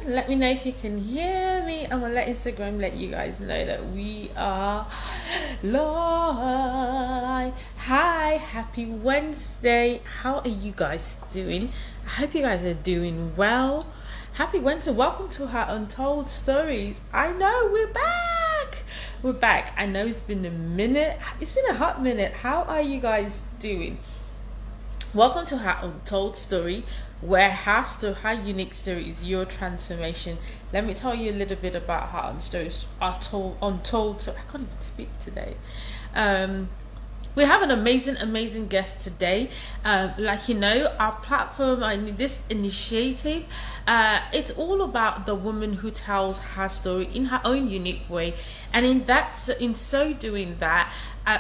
Let me know if you can hear me. I'm gonna let Instagram let you guys know that we are live. Hi, happy Wednesday. How are you guys doing? I hope you guys are doing well. Happy Wednesday. Welcome to our Untold Stories. I know we're back. We're back. I know it's been a minute. It's been a hot minute. How are you guys doing? Welcome to her Untold Story, where her unique story is your transformation. Let me tell you a little bit about her Untold. So I can't even speak today. We have an amazing guest today. Like you know, our platform and this initiative, it's all about the woman who tells her story in her own unique way, and in so doing that,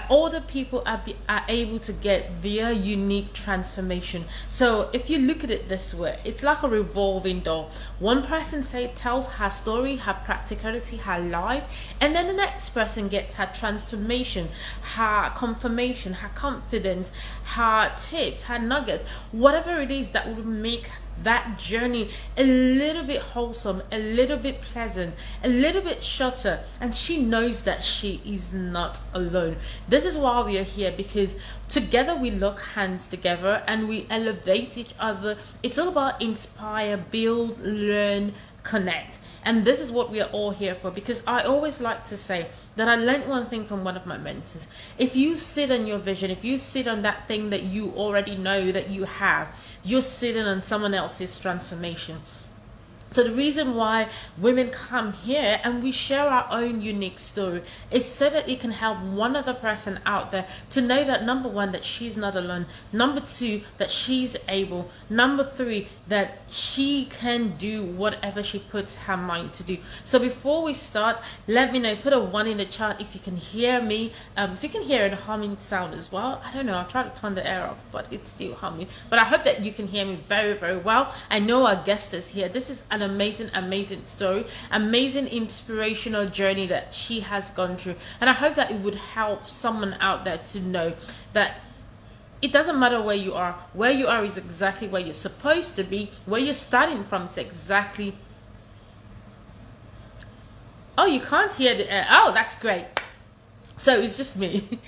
all the people are able to get their unique transformation. So if you look at it this way, it's like a revolving door. One person tells her story, her practicality, her life, and then the next person gets her transformation, her confirmation, her confidence, her tips, her nuggets, whatever it is that will make that journey a little bit wholesome, a little bit pleasant, a little bit shorter, and she knows that she is not alone. This is why we are here, because together we lock hands together and we elevate each other. It's all about inspire, build, learn, connect. And this is what we are all here for, because I always like to say that I learned one thing from one of my mentors. If you sit on your vision, if you sit on that thing that you already know that you have, you're sitting on someone else's transformation. So the reason why women come here and we share our own unique story is so that it can help one other person out there to know that, number one, that she's not alone. Number two, that she's able. Number three, that she can do whatever she puts her mind to do. So before we start, let me know, put a 1 in the chat if you can hear me. If you can hear a humming sound as well. I don't know, I'll try to turn the air off, but it's still humming. But I hope that you can hear me very well. I know our guest is here. This is an amazing story, amazing inspirational journey that she has gone through, and I hope that it would help someone out there to know that it doesn't matter where you are is exactly where you're supposed to be. Where you're starting from is exactly... Oh, you can't hear the air. Oh, that's great. So it's just me.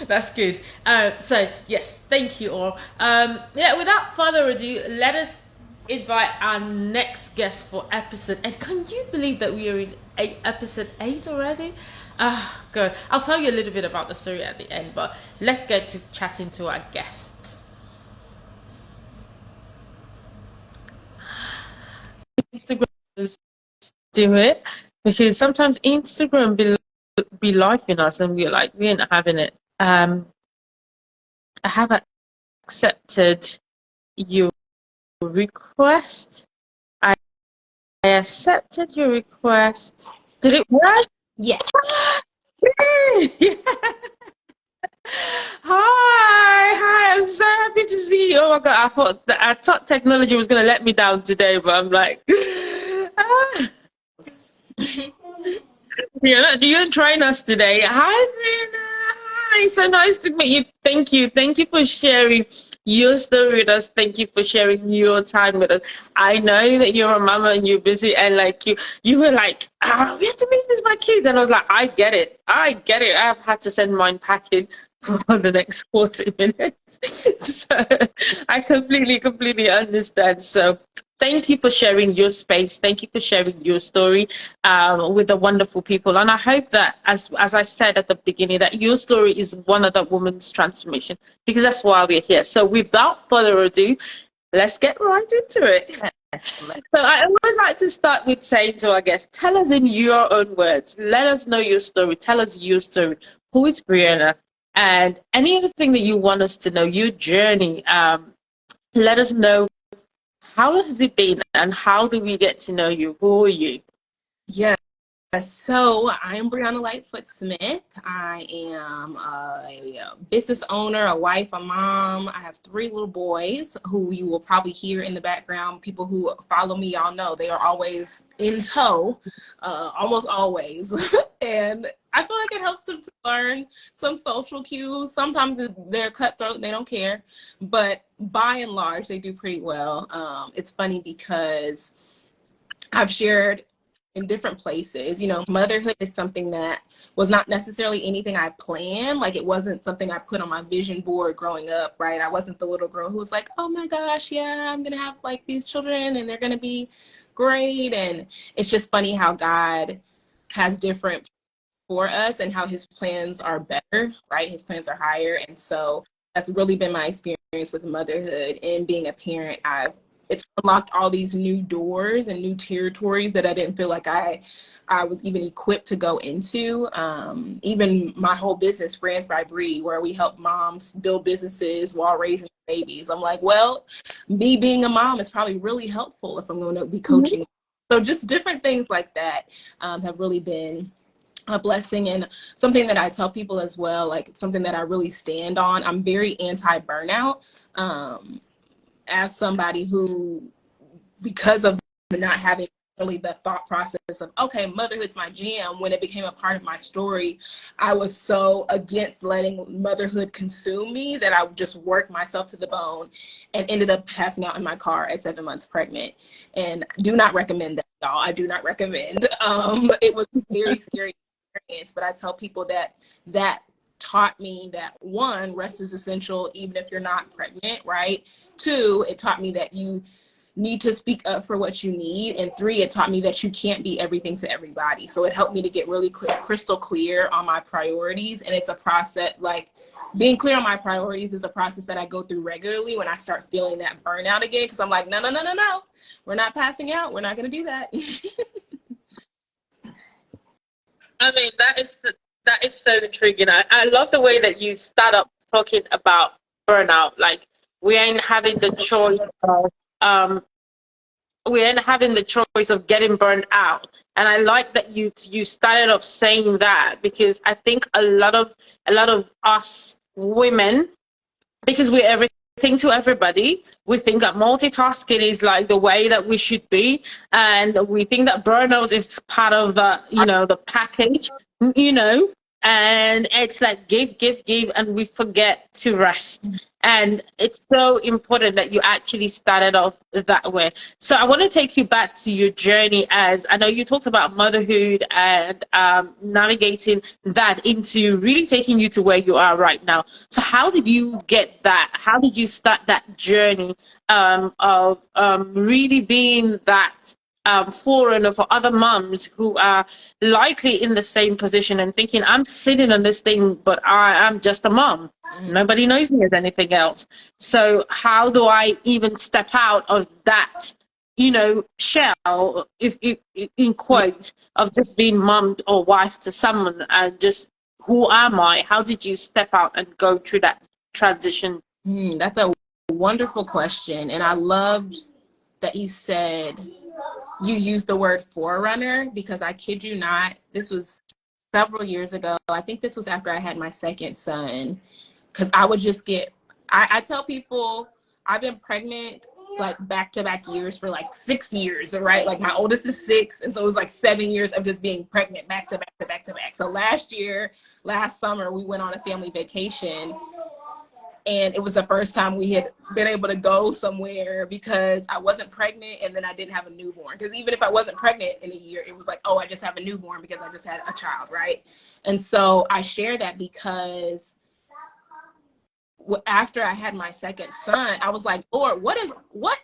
That's good. So yes, thank you all. Without further ado, let us invite our next guest for episode 8. Can you believe that we are in episode 8 already? Good. I'll tell you a little bit about the story at the end, but let's get to chatting to our guests. Instagram do it, because sometimes Instagram be liking us and we're like, we ain't having it. I have accepted your request. I accepted your request. Did it work? Yeah. Hi, I'm so happy to see you. Oh my god, I thought technology was gonna let me down today, but I'm like you're trying us today. Hi, Brienna. Hi, so nice to meet you. Thank you for sharing your story with us. Thank you for sharing your time with us. I know that you're a mama and you're busy, and like you were like, we have to meet this my kids, and I was like, I get it. I've had to send mine packing for the next 40 minutes. So I completely understand. So thank you for sharing your space. Thank you for sharing your story with the wonderful people. And I hope that, as I said at the beginning, that your story is one of the woman's transformation, because that's why we're here. So without further ado, let's get right into it. So I always like to start with saying to our guests, tell us in your own words. Let us know your story. Tell us your story. Who is Brienna? And any other thing that you want us to know, your journey. Let us know, how has it been and how do we get to know you? Who are you? Yeah. So I'm Brienna Lightfoot Smith. I am a business owner, a wife, a mom. I have 3 little boys who you will probably hear in the background. People who follow me, y'all know they are always in tow, almost always. And I feel like it helps them to learn some social cues. Sometimes they're cutthroat and they don't care, but by and large, they do pretty well. It's funny because I've shared in different places. You know, motherhood is something that was not necessarily anything I planned. Like, it wasn't something I put on my vision board growing up, right? I wasn't the little girl who was like, oh my gosh, yeah, I'm going to have like these children and they're going to be great. And it's just funny how God has different for us and how his plans are better, right? His plans are higher. And so that's really been my experience with motherhood and being a parent. It's unlocked all these new doors and new territories that I didn't feel like I was even equipped to go into. Even my whole business, Brands by Bree, where we help moms build businesses while raising babies. I'm like, well, me being a mom is probably really helpful if I'm going to be coaching. Mm-hmm. So just different things like that have really been a blessing, and something that I tell people as well, like something that I really stand on. I'm very anti-burnout. As somebody who, because of not having really the thought process of, okay, motherhood's my jam, when it became a part of my story, I was so against letting motherhood consume me that I would just work myself to the bone and ended up passing out in my car at 7 months pregnant. And do not recommend that, y'all. I do not recommend. It was a very scary experience, but I tell people that taught me that, one, rest is essential even if you're not pregnant, right? Two, it taught me that you need to speak up for what you need. And three, it taught me that you can't be everything to everybody. So it helped me to get really crystal clear on my priorities. And it's a process, like being clear on my priorities is a process that I go through regularly when I start feeling that burnout again. Cause I'm like, no, we're not passing out. We're not going to do that. I mean, that is so intriguing. I love the way that you start up talking about burnout. Like, we ain't having the choice of getting burned out. And I like that you started off saying that, because I think a lot of us women, because we're everything to everybody, we think that multitasking is like the way that we should be, and we think that burnout is part of the, you know, the package, you know, and it's like give, and we forget to rest. And it's so important that you actually started off that way. So I want to take you back to your journey. As I know you talked about motherhood and navigating that into really taking you to where you are right now. So how did you get that? How did you start that journey of really being that forerunner for other moms who are likely in the same position and thinking, I'm sitting on this thing, but I am just a mom. Nobody knows me as anything else. So how do I even step out of that, you know, shell, if in quotes, of just being mom or wife to someone, and just, who am I? How did you step out and go through that transition? That's a wonderful question. And I loved that you said you used the word forerunner, because I kid you not, this was several years ago. I think this was after I had my second son, because I would just I tell people I've been pregnant like back-to-back years for like 6 years, right? Like my oldest is 6, and so it was like 7 years of just being pregnant back-to-back. So last summer, we went on a family vacation, and it was the first time we had been able to go somewhere because I wasn't pregnant and then I didn't have a newborn. Because even if I wasn't pregnant in a year, it was like, oh, I just have a newborn because I just had a child, right? And so I share that because after I had my second son, I was like, Lord, what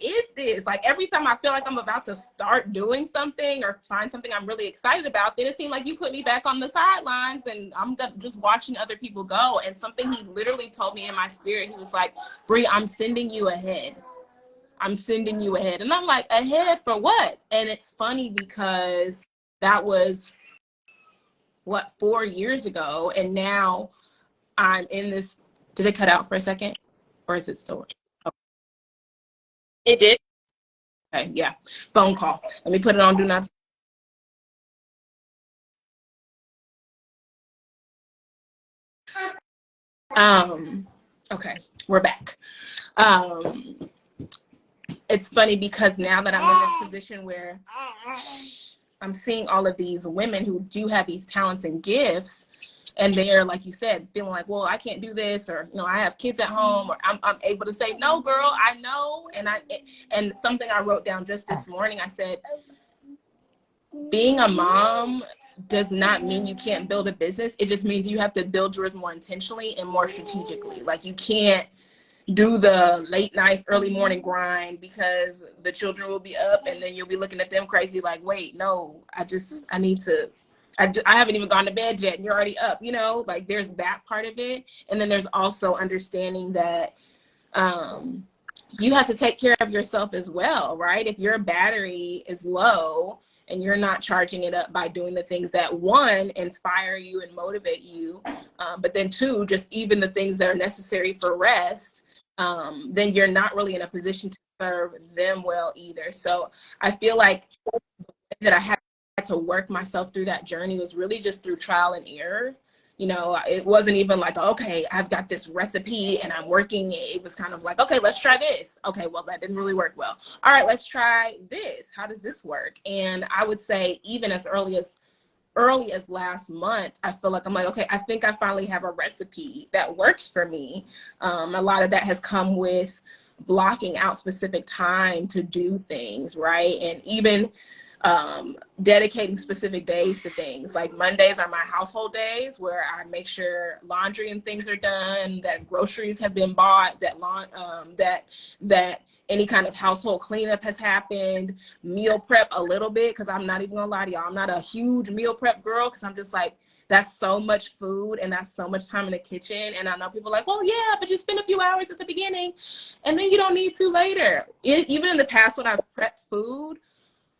is this? Like, every time I feel like I'm about to start doing something or find something I'm really excited about, then it seemed like you put me back on the sidelines and I'm just watching other people go. And something he literally told me in my spirit, he was like, Brie, I'm sending you ahead. I'm sending you ahead. And I'm like, ahead for what? And it's funny because that was 4 years ago. And now I'm in this. Did it cut out for a second? Or is it still? Okay. It did. Okay, yeah. Phone call. Let me put it on do not. Okay, we're back. It's funny because now that I'm in this position where I'm seeing all of these women who do have these talents and gifts, and they're, like you said, feeling like, well, I can't do this, or, you know, I have kids at home, or I'm able to say, no, girl, I know. And something I wrote down just this morning, I said, being a mom does not mean you can't build a business. It just means you have to build yours more intentionally and more strategically. Like, you can't do the late nights, early morning grind because the children will be up and then you'll be looking at them crazy like, wait, no, I haven't even gone to bed yet and you're already up, you know? Like, there's that part of it. And then there's also understanding that you have to take care of yourself as well, right? If your battery is low and you're not charging it up by doing the things that, one, inspire you and motivate you, but then two, just even the things that are necessary for rest, then you're not really in a position to serve them well either. So I feel like that I had to work myself through that journey was really just through trial and error. You know, it wasn't even like, okay, I've got this recipe and I'm working it. It was kind of like, okay, let's try this. Okay, well, that didn't really work well. All right, let's try this. How does this work? And I would say even as early as last month, I feel like I'm like, okay, I think I finally have a recipe that works for me. A lot of that has come with blocking out specific time to do things, right? And even dedicating specific days to things. Like Mondays are my household days where I make sure laundry and things are done, that groceries have been bought, that any kind of household cleanup has happened, meal prep a little bit, because I'm not even gonna lie to y'all, I'm not a huge meal prep girl, because I'm just like, that's so much food and that's so much time in the kitchen. And I know people are like, well, yeah, but you spend a few hours at the beginning and then you don't need to later. Even in the past when I've prepped food,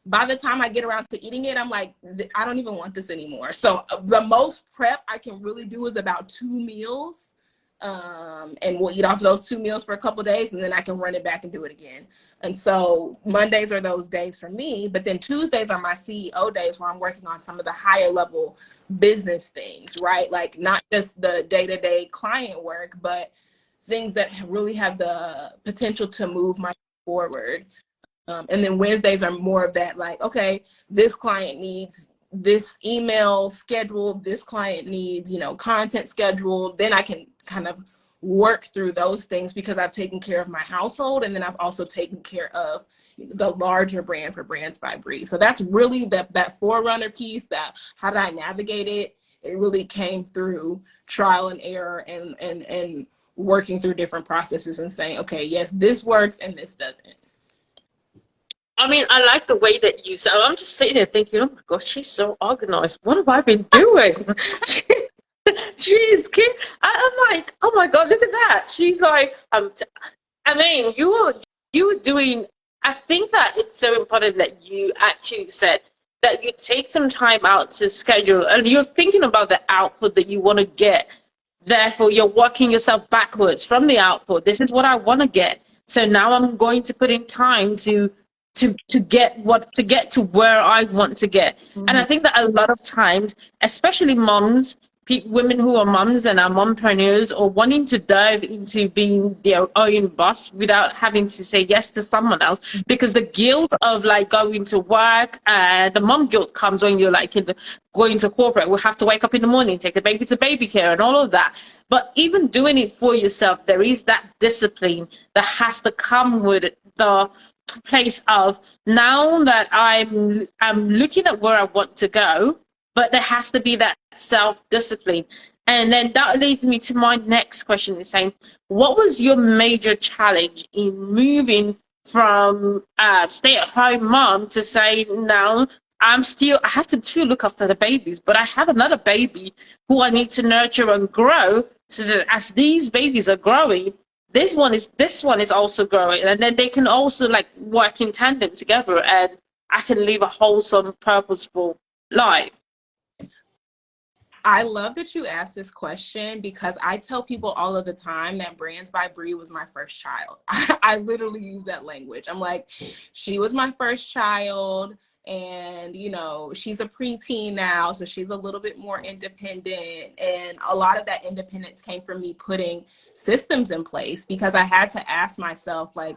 by the time I get around to eating it, I'm like, I don't even want this anymore. So the most prep I can really do is about 2 meals. And we'll eat off those 2 meals for a couple of days and then I can run it back and do it again. And so Mondays are those days for me, but then Tuesdays are my CEO days where I'm working on some of the higher level business things, right? Like not just the day-to-day client work, but things that really have the potential to move my forward. And then Wednesdays are more of that, like, okay, this client needs this email scheduled, this client needs, content scheduled. Then I can kind of work through those things because I've taken care of my household. And then I've also taken care of the larger brand for Brands by Bree. So that's really that forerunner piece, that how did I navigate it? It really came through trial and error and working through different processes and saying, okay, yes, this works and this doesn't. I mean, I like the way that you said. I'm just sitting there thinking, oh my gosh, she's so organized. What have I been doing? Jeez, I'm like, oh my God, look at that. She's like, I mean, you were doing. I think that it's so important that you actually said that you take some time out to schedule, and you're thinking about the output that you want to get. Therefore, you're working yourself backwards from the output. This is what I want to get. So now I'm going to put in time to get to where I want to get. Mm-hmm. And I think that a lot of times, especially moms, women who are moms and are mompreneurs, or wanting to dive into being their own boss without having to say yes to someone else, because the guilt of like going to work, the mom guilt comes when you're like going to corporate. We'll have to wake up in the morning, take the baby to baby care and all of that. But even doing it for yourself, there is that discipline that has to come with the place of, now that I'm looking at where I want to go, but there has to be that self-discipline. And then that leads me to my next question, is saying, what was your major challenge in moving from stay-at-home mom to say, now I have to still look after the babies, but I have another baby who I need to nurture and grow, so that as these babies are growing, this one is also growing, and then they can also like work in tandem together, and I can live a wholesome, purposeful life. I love that you asked this question, because I tell people all of the time that Brands by Bree was my first child. I literally use that language. I'm like, she was my first child. And, she's a preteen now, so she's a little bit more independent. And a lot of that independence came from me putting systems in place, because I had to ask myself, like,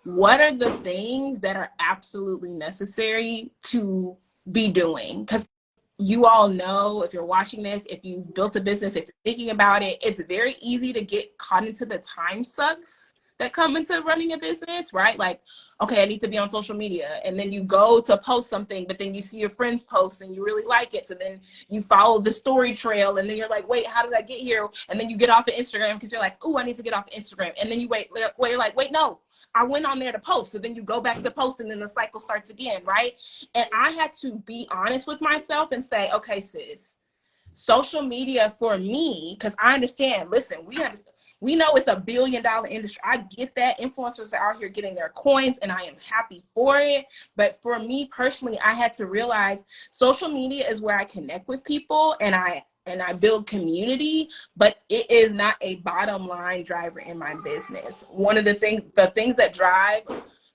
what are the things that are absolutely necessary to be doing? Because you all know, if you're watching this, if you've built a business, if you're thinking about it, it's very easy to get caught into the time sucks that come into running a business, right? Like, okay, I need to be on social media. And then you go to post something, but then you see your friends post and you really like it. So then you follow the story trail and then you're like, wait, how did I get here? And then you get off of Instagram because you're like, oh, I need to get off of Instagram. And then you you're like, wait, no, I went on there to post. So then you go back to post and then the cycle starts again, right? And I had to be honest with myself and say, okay, sis, social media for me, because I understand, listen, we know it's $1 billion industry. I get that. Influencers are out here getting their coins and I am happy for it. But for me personally, I had to realize social media is where I connect with people and I build community, but it is not a bottom line driver in my business. One of the things that drive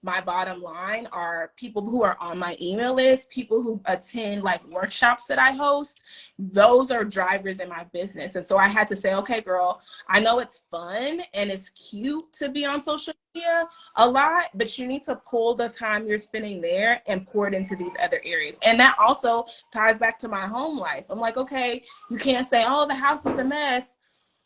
my bottom line are people who are on my email list, people who attend like workshops that I host. Those are drivers in my business. And so I had to say, okay, girl, I know it's fun and it's cute to be on social media a lot, but you need to pull the time you're spending there and pour it into these other areas. And that also ties back to my home life. I'm like, okay, you can't say, oh, the house is a mess.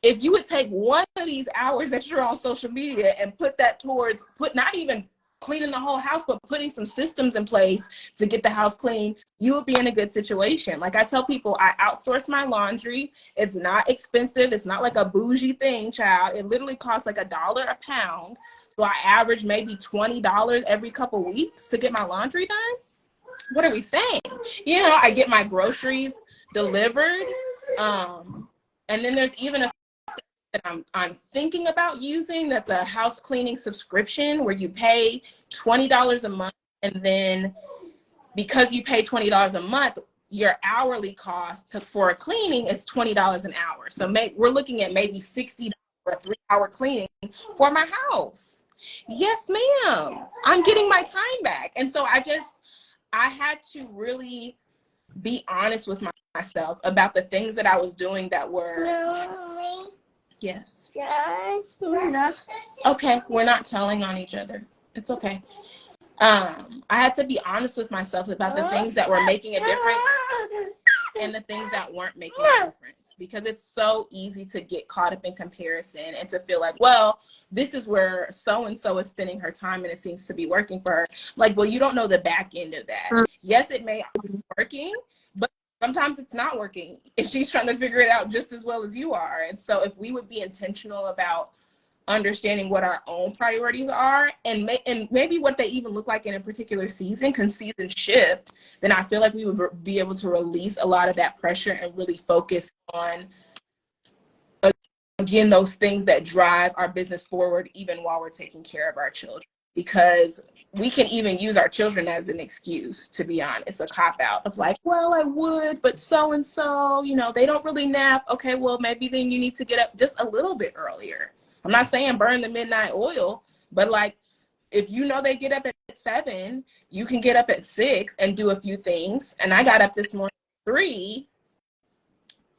If you would take one of these hours that you're on social media and put that towards, not even cleaning the whole house, but putting some systems in place to get the house clean, you will be in a good situation. Like I tell people, I outsource my laundry. It's not expensive. It's not like a bougie thing, child. It literally costs like $1 a pound. So I average maybe $20 every couple weeks to get my laundry done. What are we saying? You know, I get my groceries delivered. And then there's even a that I'm thinking about using that's a house cleaning subscription where you pay $20 a month, and then because you pay $20 a month, your hourly cost for a cleaning is $20 an hour. So we're looking at maybe $60 for a 3-hour cleaning for my house. Yes, ma'am. I'm getting my time back. And so I had to really be honest with myself about the things that I was doing that were... Yes. Okay, we're not telling on each other. It's okay. I had to be honest with myself about the things that were making a difference and the things that weren't making a difference, because it's so easy to get caught up in comparison and to feel like, well, this is where so-and-so is spending her time and it seems to be working for her. Like, well, you don't know the back end of that. Yes, it may be working, but sometimes it's not working if she's trying to figure it out just as well as you are. And so if we would be intentional about understanding what our own priorities are and maybe what they even look like in a particular season, can season shift, then I feel like we would be able to release a lot of that pressure and really focus on, again, those things that drive our business forward, even while we're taking care of our children. Because we can even use our children as an excuse, to be honest, a cop-out of like, well, I would, but so-and-so, you know, they don't really nap. Okay, well, maybe then you need to get up just a little bit earlier. I'm not saying burn the midnight oil, but like, if you know they get up at 7, you can get up at 6 and do a few things. And I got up this morning at 3,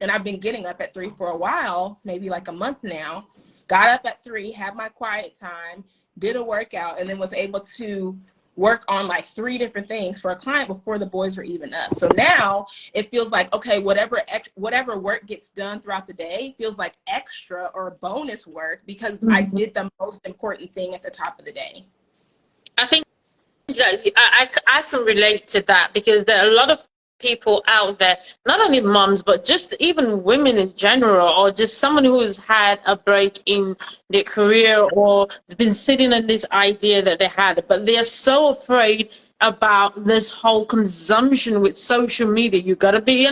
and I've been getting up at 3 for a while, maybe like a month now. Got up at 3, had my quiet time, did a workout, and then was able to work on like 3 different things for a client before the boys were even up. So now it feels like, okay, whatever work gets done throughout the day feels like extra or bonus work because I did the most important thing at the top of the day. I think that I can relate to that, because there are a lot of people out there, not only moms, but just even women in general, or just someone who has had a break in their career or been sitting on this idea that they had, but they're so afraid about this whole consumption with social media. You have to be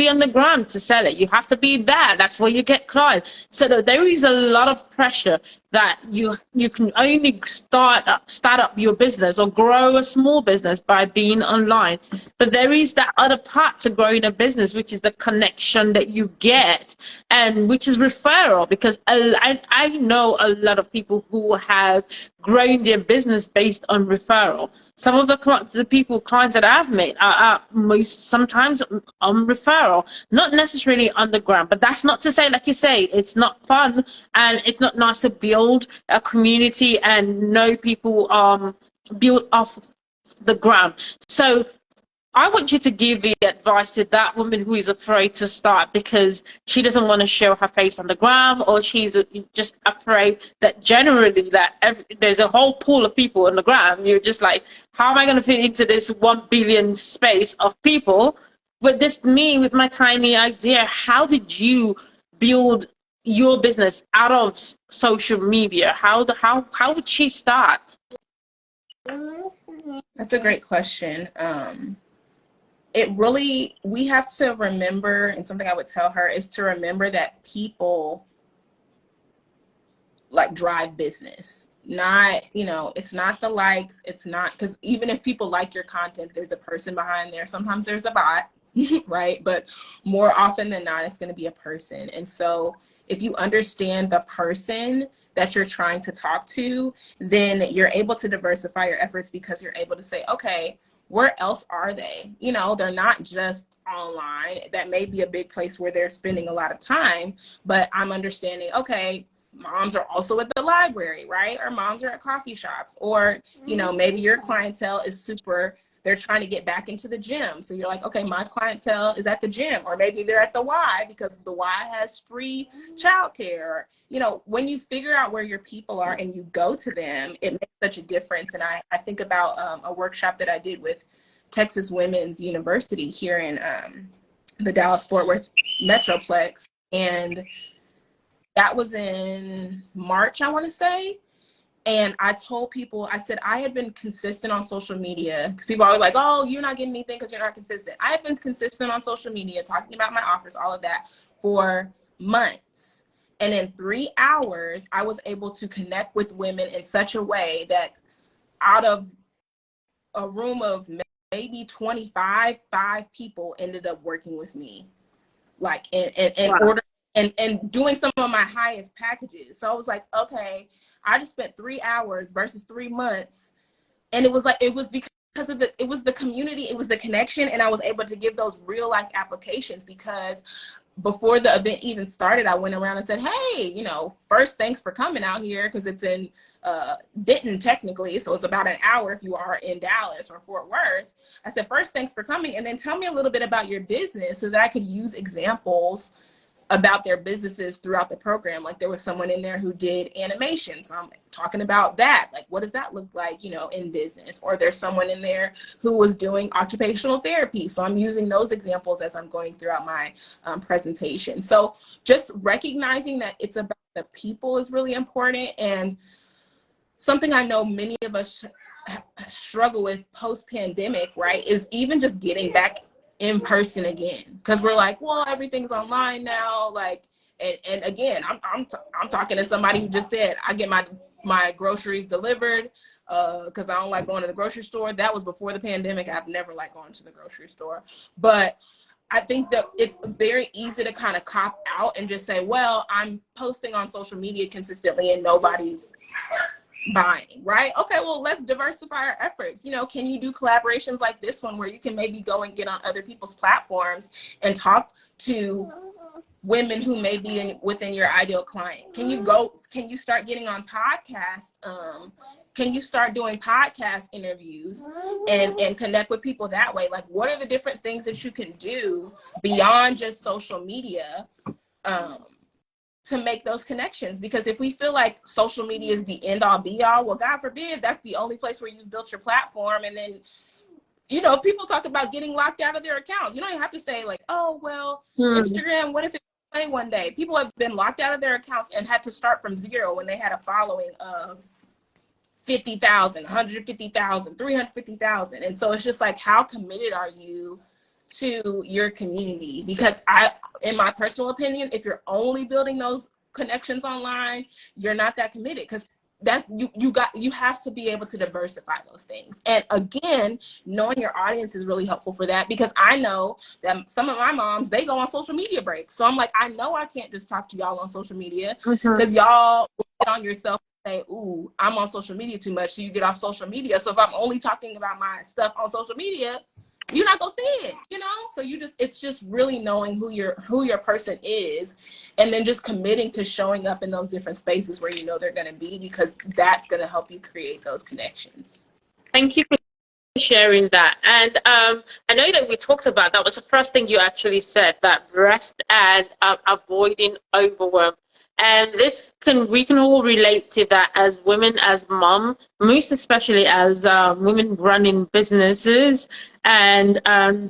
on the ground to sell it. You have to be there. That's where you get clients. So that there is a lot of pressure that you can only start up your business or grow a small business by being online. But there is that other part to growing a business, which is the connection that you get, and which is referral. Because I know a lot of people who have grown their business based on referral. Some of the clients that I've met are sometimes on referral, not necessarily on the ground. But that's not to say, like you say, it's not fun and it's not nice to build a community and know people build off the ground. So I want you to give the advice to that woman who is afraid to start because she doesn't want to show her face on the gram, or she's just afraid that generally that there's a whole pool of people on the gram. You're just like, how am I going to fit into this 1 billion space of people? But this me with my tiny idea, how did you build your business out of social media? How would she start? That's a great question. It really, we have to remember, and something I would tell her is to remember that people like drive business. Not, you know, it's not the likes, it's not, because even if people like your content, there's a person behind there. Sometimes there's a bot, right? But more often than not, it's going to be a person. And so if you understand the person that you're trying to talk to, then you're able to diversify your efforts, because you're able to say, okay, where else are they? You know, they're not just online. That may be a big place where they're spending a lot of time, but I'm understanding, okay, moms are also at the library, right? Or moms are at coffee shops, or, you know, maybe your clientele is super, they're trying to get back into the gym. So you're like, okay, my clientele is at the gym, or maybe they're at the Y because the Y has free childcare. You know, when you figure out where your people are and you go to them, it makes such a difference. And I think about a workshop that I did with Texas Women's University here in the Dallas-Fort Worth Metroplex. And that was in March, I want to say. And I told people, I said, I had been consistent on social media, because people are always like, oh, you're not getting anything because you're not consistent. I had been consistent on social media, talking about my offers, all of that, for months. And in 3 hours, I was able to connect with women in such a way that out of a room of maybe 25, 5 people ended up working with me, like in Wow. order and doing some of my highest packages. So I was like, okay, I just spent 3 hours versus 3 months. And it was like, it was because of it was the community, it was the connection. And I was able to give those real life applications, because before the event even started, I went around and said, hey, you know, first, thanks for coming out here, because it's in Denton technically, so it's about an hour if you are in Dallas or Fort Worth. I said, first, thanks for coming, and then tell me a little bit about your business so that I could use examples about their businesses throughout the program. Like, there was someone in there who did animation, so I'm talking about that, like, what does that look like, you know, in business? Or there's someone in there who was doing occupational therapy, so I'm using those examples as I'm going throughout my presentation. So just recognizing that it's about the people is really important. And something I know many of us struggle with post-pandemic, right, is even just getting back in person again, because we're like, well, everything's online now, like, and again, I'm talking to somebody who just said, I get my groceries delivered because I don't like going to the grocery store. That was before the pandemic. I've never liked going to the grocery store, but I think that it's very easy to kind of cop out and just say, well, I'm posting on social media consistently and nobody's buying, right? Okay, well, let's diversify our efforts. You know, can you do collaborations like this one, where you can maybe go and get on other people's platforms and talk to women who may be within your ideal client? Can you start getting on podcasts? Can you start doing podcast interviews and connect with people that way? Like, what are the different things that you can do beyond just social media to make those connections? Because if we feel like social media is the end all be all, well, God forbid that's the only place where you've built your platform. And then, you know, people talk about getting locked out of their accounts. You don't even have to say like, oh, well, Instagram, what if it goes away one day? People have been locked out of their accounts and had to start from zero when they had a following of 50,000, 150,000, 350,000. And so it's just like, how committed are you to your community? Because in my personal opinion, if you're only building those connections online, you're not that committed, because that's you have to be able to diversify those things. And again, knowing your audience is really helpful for that, because I know that some of my moms, they go on social media breaks. So I'm like, I know I can't just talk to y'all on social media, because y'all get on yourself and say, ooh, I'm on social media too much, so you get off social media. So if I'm only talking about my stuff on social media, you're not gonna see it, you know? So it's just really knowing who your person is, and then just committing to showing up in those different spaces where you know they're gonna be, because that's gonna help you create those connections. Thank you for sharing that. And I know that we talked about that was the first thing you actually said, that rest and avoiding overwhelm. And this can we can all relate to that as women, as mom, most especially as women running businesses. And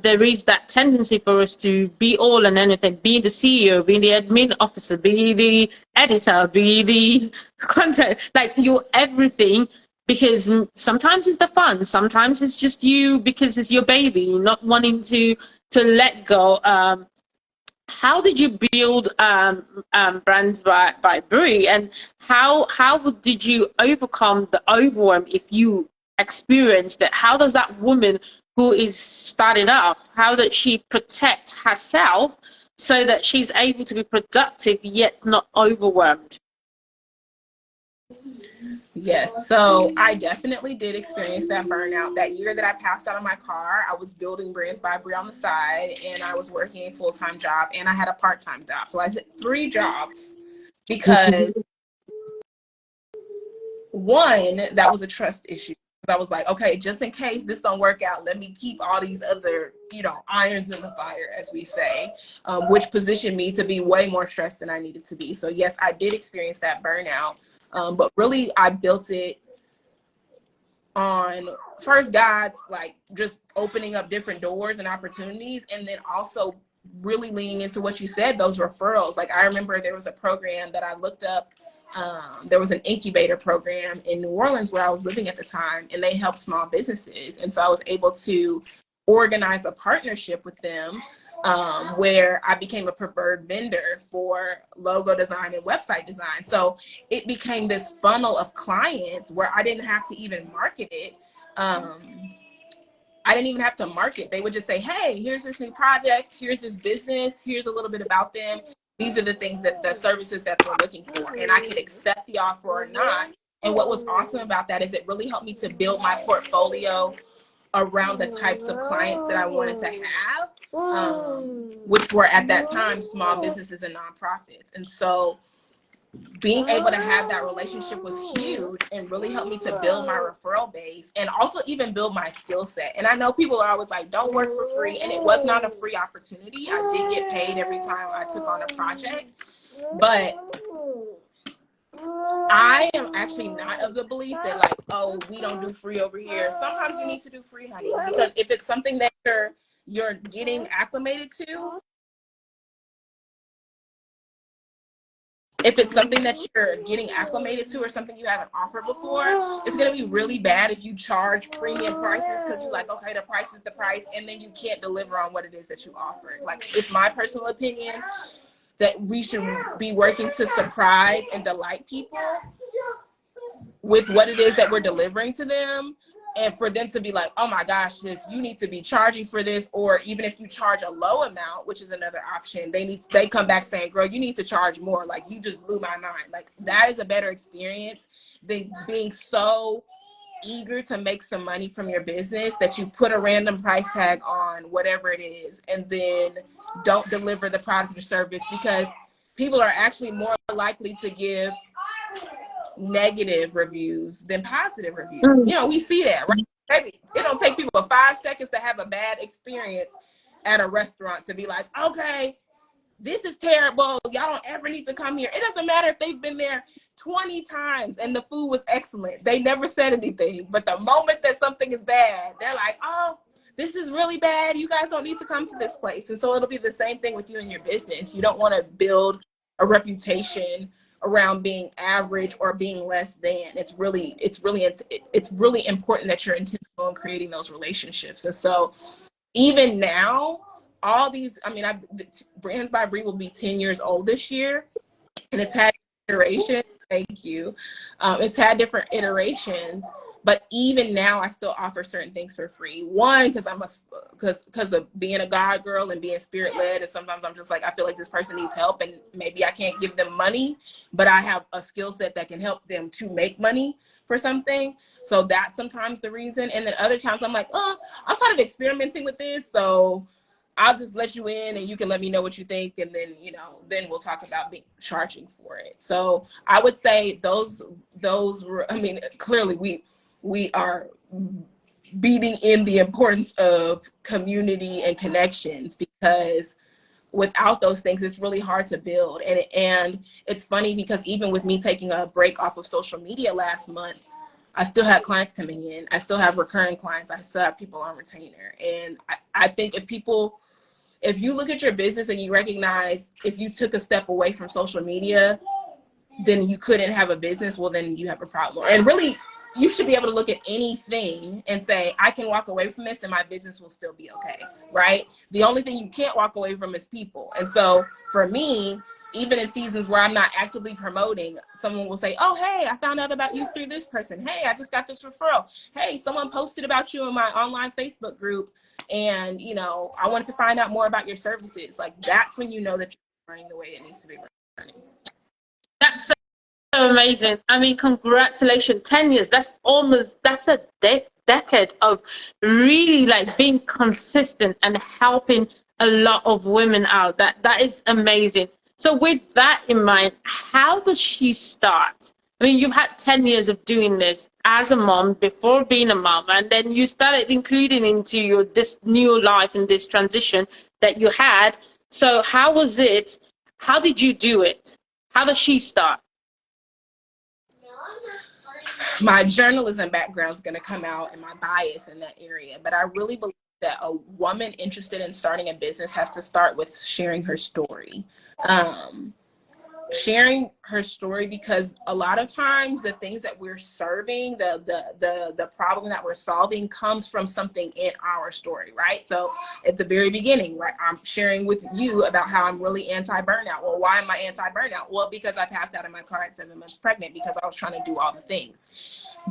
there is that tendency for us to be all and anything, be the CEO, be the admin officer, be the editor, be the content, like you're everything, because sometimes it's the fun, sometimes it's just you because it's your baby, not wanting to let go. How did you build brands by Brie, and how did you overcome the overwhelm if you experienced it? How does that woman who is starting off, how does she protect herself so that she's able to be productive yet not overwhelmed? Yes, so I definitely did experience that burnout. That year that I passed out of my car, I was building Brands by Brie on the side, and I was working a full-time job, and I had a part-time job. So I did 3 jobs because one, that was a trust issue. I was like, okay, just in case this don't work out, let me keep all these other, irons in the fire, as we say, which positioned me to be way more stressed than I needed to be. So yes, I did experience that burnout. But really, I built it on first God's, like, just opening up different doors and opportunities, and then also really leaning into what you said, those referrals. Like, I remember there was a program that I looked up. There was an incubator program in New Orleans where I was living at the time, and they helped small businesses. And so I was able to organize a partnership with them, where I became a preferred vendor for logo design and website design. So it became this funnel of clients where I didn't have to even market it. I didn't even have to market. They would just say, hey, here's this new project, here's this business, here's a little bit about them. These are the things that the services that they're looking for. And I could accept the offer or not. And what was awesome about that is it really helped me to build my portfolio around the types of clients that I wanted to have, which were at that time small businesses and nonprofits. And so being able to have that relationship was huge and really helped me to build my referral base and also even build my skill set. And I know people are always like, don't work for free. And it was not a free opportunity. I did get paid every time I took on a project. But I am actually not of the belief that, like, oh, we don't do free over here. Sometimes you need to do free, honey, because if it's something that you're getting acclimated to, if it's something that you're getting acclimated to or something you haven't offered before, it's going to be really bad if you charge premium prices because you're like, okay, the price is the price, and then you can't deliver on what it is that you offered. Like, it's my personal opinion that we should be working to surprise and delight people with what it is that we're delivering to them, and for them to be like, oh my gosh, you need to be charging for this. Or even if you charge a low amount, which is another option, they come back saying, girl, you need to charge more. Like, you just blew my mind. Like, that is a better experience than being so eager to make some money from your business that you put a random price tag on whatever it is and then don't deliver the product or service, because people are actually more likely to give negative reviews than positive reviews. We see that, right? Maybe it don't take people 5 seconds to have a bad experience at a restaurant to be like, okay, this is terrible, y'all don't ever need to come here. It doesn't matter if they've been there 20 times and the food was excellent. They never said anything. But the moment that something is bad, they're like, oh, this is really bad, you guys don't need to come to this place. And so it'll be the same thing with you and your business. You don't want to build a reputation around being average or being less than. It's really important that you're intentional in creating those relationships. And so even now, all these, Brands by Brie will be 10 years old this year, and it's had iterations. Thank you. It's had different iterations, but even now I still offer certain things for free. One, because of being a God girl and being spirit led, and sometimes I'm just like, I feel like this person needs help, and maybe I can't give them money, but I have a skill set that can help them to make money for something. So that's sometimes the reason. And then other times I'm like, oh, I'm kind of experimenting with this, so I'll just let you in and you can let me know what you think. And then, then we'll talk about charging for it. So I would say those were, clearly we are beating in the importance of community and connections, because without those things, it's really hard to build. And it's funny because even with me taking a break off of social media last month, I still had clients coming in. I still have recurring clients. I still have people on retainer. And I think if you look at your business and you recognize if you took a step away from social media, then you couldn't have a business, well, then you have a problem. And really, you should be able to look at anything and say, I can walk away from this and my business will still be okay, right? The only thing you can't walk away from is people. And so for me, even in seasons where I'm not actively promoting, someone will say, oh, hey, I found out about you through this person. Hey, I just got this referral. Hey, someone posted about you in my online Facebook group. And, you know, I wanted to find out more about your services. Like, that's when you know that you're running the way it needs to be running. That's so amazing. I mean, congratulations. 10 years. That's a decade of really like being consistent and helping a lot of women out. That is amazing. So with that in mind, how does she start? I mean, you've had 10 years of doing this as a mom before being a mom, and then you started including into this new life and this transition that you had. So how was it? How did you do it? How does she start? My journalism background is going to come out and my bias in that area, but I really believe that a woman interested in starting a business has to start with sharing her story. Sharing her story, because a lot of times the things that we're serving, the problem that we're solving comes from something in our story, right? So at the very beginning, right, I'm sharing with you about how I'm really anti-burnout. Well, why am I anti-burnout? Well, because I passed out in my car at 7 months pregnant because I was trying to do all the things.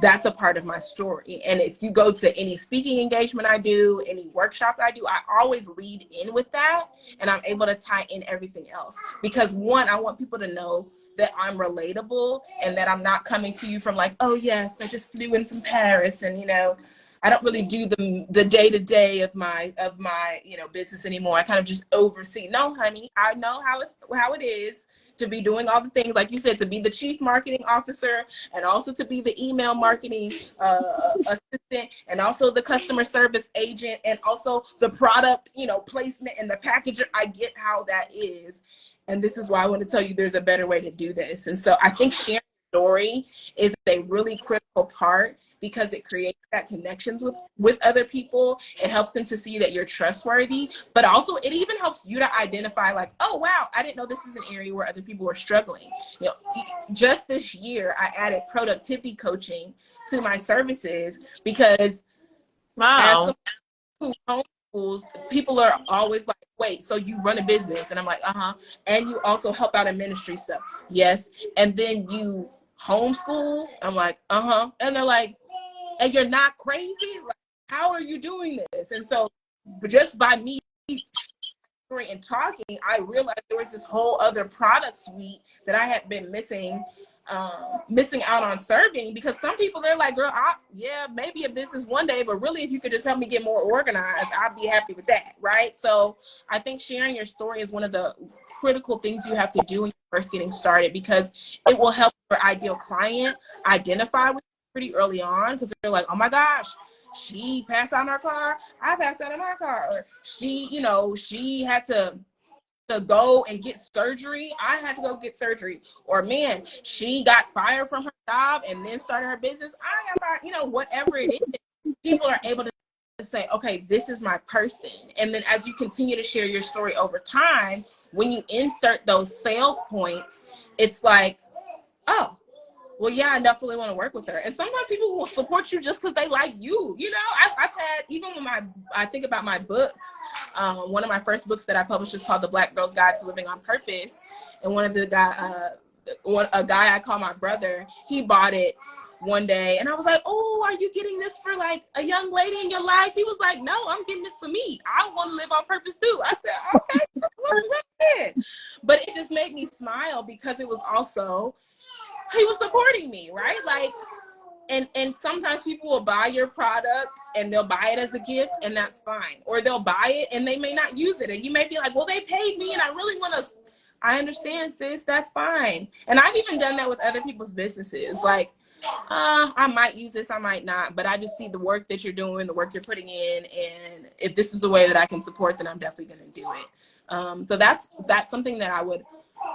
That's a part of my story. And if you go to any speaking engagement I do, any workshop I do, I always lead in with that, and I'm able to tie in everything else. Because one, I want people to know that I'm relatable and that I'm not coming to you from like, oh yes, I just flew in from Paris and, you know, I don't really do the day-to-day of my you know, business anymore. I kind of just oversee. No, honey, I know how it is to be doing all the things, like you said, to be the chief marketing officer and also to be the email marketing assistant and also the customer service agent and also the product, you know, placement and the packager. I get how that is. And this is why I want to tell you there's a better way to do this. And so I think sharing story is a really critical part because it creates that connections with other people. It helps them to see that you're trustworthy, but also it even helps you to identify like, oh wow, I didn't know this is an area where other people are struggling. You know, just this year I added productivity coaching to my services because Wow. as someone who homeschools, people are always like, wait, so you run a business? And I'm like, and you also help out in ministry stuff? Yes. And then you homeschool? I'm like, and they're like, and you're not crazy? Like, how are you doing this? And so just by me and talking, I realized there was this whole other product suite that I had been missing out on serving, because some people, they're like, girl, maybe a business one day, but really if you could just help me get more organized, I'd be happy with that, right? So I think sharing your story is one of the critical things you have to do when you're first getting started, because it will help your ideal client identify with you pretty early on, because they're like, oh my gosh, she passed out in her car, I passed out in my car, or she had to go and get surgery, I had to go get surgery, or man, she got fired from her job and then started her business, I got fired, whatever it is, people are able to say, okay, this is my person. And then as you continue to share your story over time, when you insert those sales points, it's like, oh, well, yeah, I definitely want to work with her. And sometimes people will support you just because they like you. I've had, even when I think about my books, one of my first books that I published is called The Black Girl's Guide to Living on Purpose. And a guy I call my brother, he bought it one day. And I was like, oh, are you getting this for like a young lady in your life? He was like, no, I'm getting this for me. I want to live on purpose too. I said, okay, but it just made me smile because it was also, he was supporting me, right? Like, and sometimes people will buy your product and they'll buy it as a gift, and that's fine. Or they'll buy it and they may not use it. And you may be like, well, they paid me and I really want to, I understand, sis, that's fine. And I've even done that with other people's businesses. Like, I might use this, I might not, but I just see the work that you're doing, the work you're putting in, and if this is the way that I can support, then I'm definitely going to do it. So that's something that I would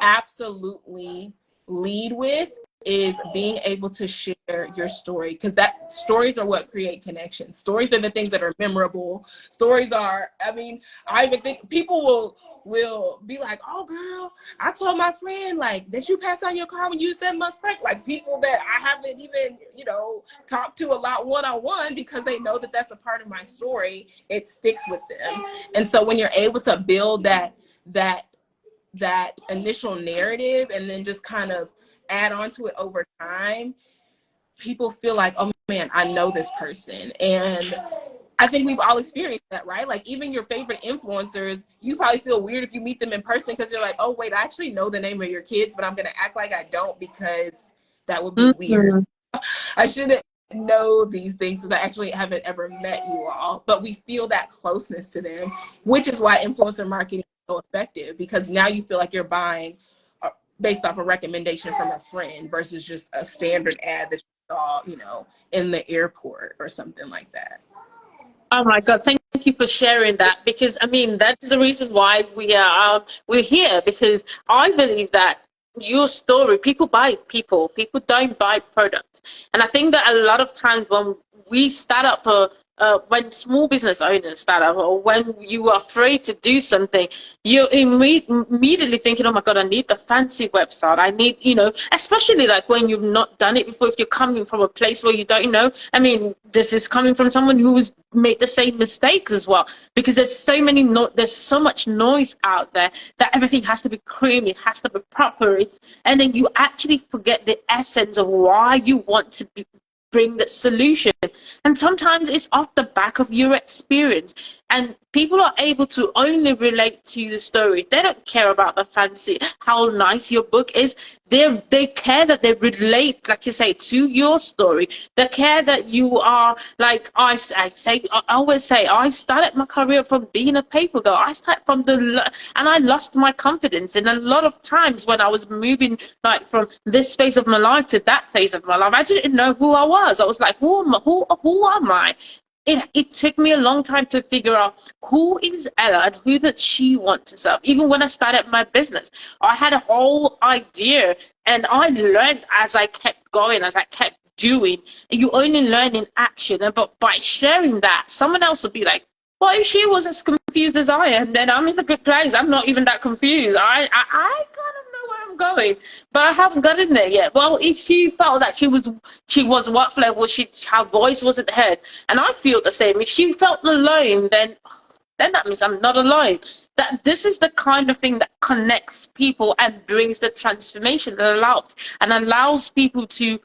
absolutely lead with, is being able to share your story, because that stories are what create connections. Stories are the things that are memorable. Stories are, I mean, I even think people will be like, oh girl, I told my friend like that you passed out your car when you were 7 months pregnant. Like people that I haven't even, talked to a lot one-on-one, because they know that that's a part of my story. It sticks with them. And so when you're able to build that initial narrative and then just kind of add on to it over time, people feel like, oh man, I know this person. And I think we've all experienced that, right? Like even your favorite influencers, you probably feel weird if you meet them in person, because you're like, oh wait, I actually know the name of your kids, but I'm going to act like I don't, because that would be weird. I shouldn't know these things because I actually haven't ever met you all, but we feel that closeness to them, which is why influencer marketing is so effective, because now you feel like you're buying based off a recommendation from a friend versus just a standard ad that you saw, in the airport or something like that. Oh my God, thank you for sharing that, because I mean that's the reason why we're here, because I believe that your story, people buy people don't buy products. And I think that a lot of times when we start up when small business owners start up, or when you are afraid to do something, you're immediately thinking, oh my God, I need the fancy website. I need, especially like when you've not done it before, if you're coming from a place where you don't know. I mean, this is coming from someone who's made the same mistakes as well, because there's so much noise out there that everything has to be creamy, it has to be proper. And then you actually forget the essence of why you want to bring that solution. And sometimes it's off the back of your experience, and people are able to only relate to the stories. They don't care about the fancy, how nice your book is. They care that they relate, like you say, to your story. They care that you are like, I always say, I started my career from being a paper girl. I started and I lost my confidence. And a lot of times when I was moving like from this phase of my life to that phase of my life, I didn't know who I was. I was like, who am I? It took me a long time to figure out who is Ella and who that she wants to serve. Even when I started my business, I had a whole idea, and I learned as I kept going, as I kept doing. You only learn in action, but by sharing that, someone else will be like, well, if she was as confused as I am, then I'm in a good place. I'm not even that confused. I kind of know where I'm going, but I haven't gotten there yet. Well, if she felt that she was what level her voice wasn't heard, and I feel the same. If she felt alone, then that means I'm not alone. That this is the kind of thing that connects people and brings the transformation that allows people to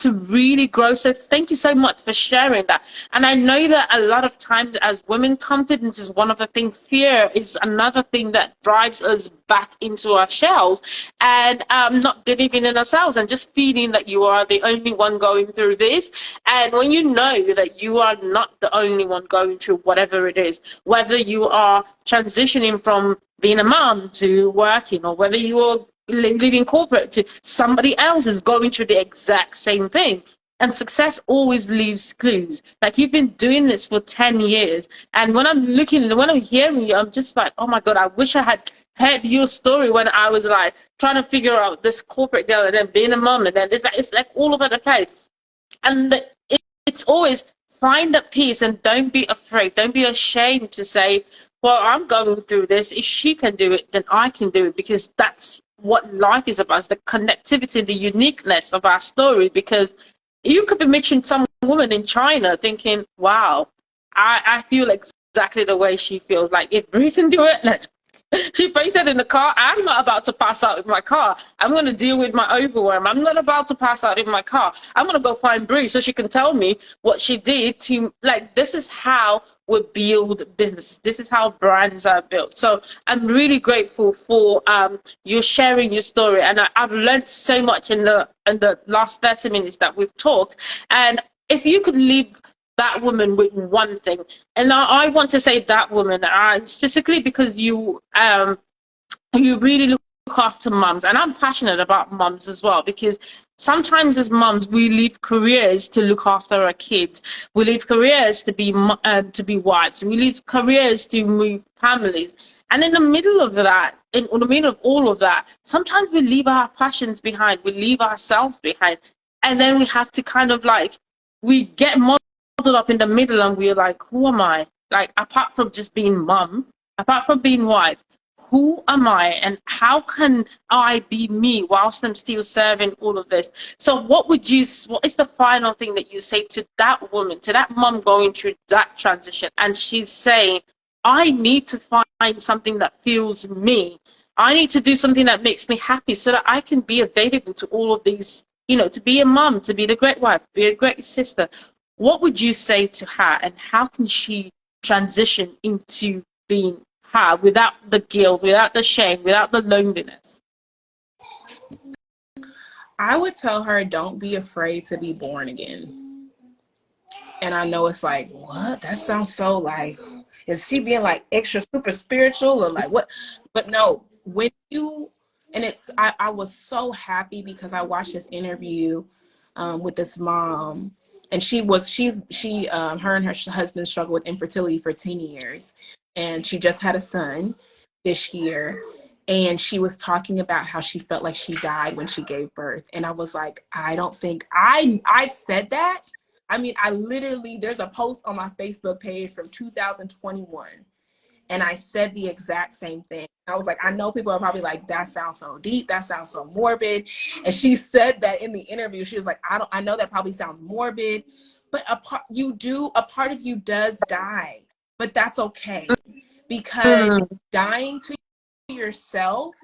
really grow. So thank you so much for sharing that. And I know that a lot of times as women, confidence is one of the things. Fear is another thing that drives us back into our shells, and not believing in ourselves and just feeling that you are the only one going through this. And when you know that you are not the only one going through whatever it is, whether you are transitioning from being a mom to working, or whether you are living corporate to somebody else is going through the exact same thing. And success always leaves clues. Like you've been doing this for 10 years. And when I'm hearing you, I'm just like, oh my God, I wish I had heard your story when I was like trying to figure out this corporate girl and then being a mom. And then it's like all of it, okay. And it's always find that peace, and don't be afraid. Don't be ashamed to say, well, I'm going through this. If she can do it, then I can do it, because that's what life is about. It's the connectivity, the uniqueness of our story. Because you could be mentioning some woman in China thinking, wow, I feel exactly the way she feels. Like, if Brie can do it, she fainted in the car. I'm not about to pass out in my car. I'm going to deal with my overwhelm. I'm not about to pass out in my car. I'm going to go find Brie so she can tell me what she did to, like, this is how we build business. This is how brands are built. So I'm really grateful for you sharing your story. And I've learned so much in the last 30 minutes that we've talked. And if you could leave that woman with one thing, and I want to say that woman specifically because you really look after mums, and I'm passionate about mums as well, because sometimes as mums we leave careers to look after our kids, we leave careers to be wives, we leave careers to move families, and in the middle of that, in the middle of all of that, sometimes we leave our passions behind, we leave ourselves behind, and then we have to kind of like, we get muddled up in the middle, and we're like, who am I? Like, apart from just being mum, apart from being wife, who am I, and how can I be me whilst I'm still serving all of this? So what is the final thing that you say to that woman, to that mom going through that transition, and she's saying, I need to find something that feels me. I need to do something that makes me happy so that I can be available to all of these, to be a mom, to be the great wife, be a great sister. What would you say to her, and how can she transition into being her without the guilt, without the shame, without the loneliness? I would tell her, don't be afraid to be born again. And I know it's like, what? That sounds so like, is she being like extra super spiritual or like what? But no, I was so happy because I watched this interview with this mom, and her and her husband struggled with infertility for 10 years. And she just had a son this year. And she was talking about how she felt like she died when she gave birth. And I was like, I don't think I've said that. I mean, there's a post on my Facebook page from 2021. And I said the exact same thing. I was like, I know people are probably like, that sounds so deep. That sounds so morbid. And she said that in the interview. She was like, I know that probably sounds morbid, but a part of you does die, but that's okay, because dying to yourself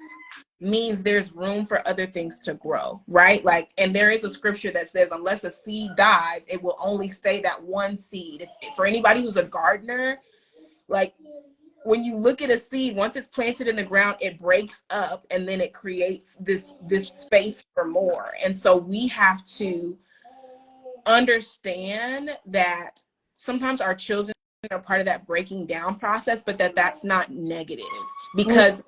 means there's room for other things to grow, right? Like, and there is a scripture that says, unless a seed dies, it will only stay that one seed. For anybody who's a gardener, like, when you look at a seed, once it's planted in the ground, it breaks up and then it creates this space for more. And so we have to understand that sometimes our children are part of that breaking down process, but that's not negative, because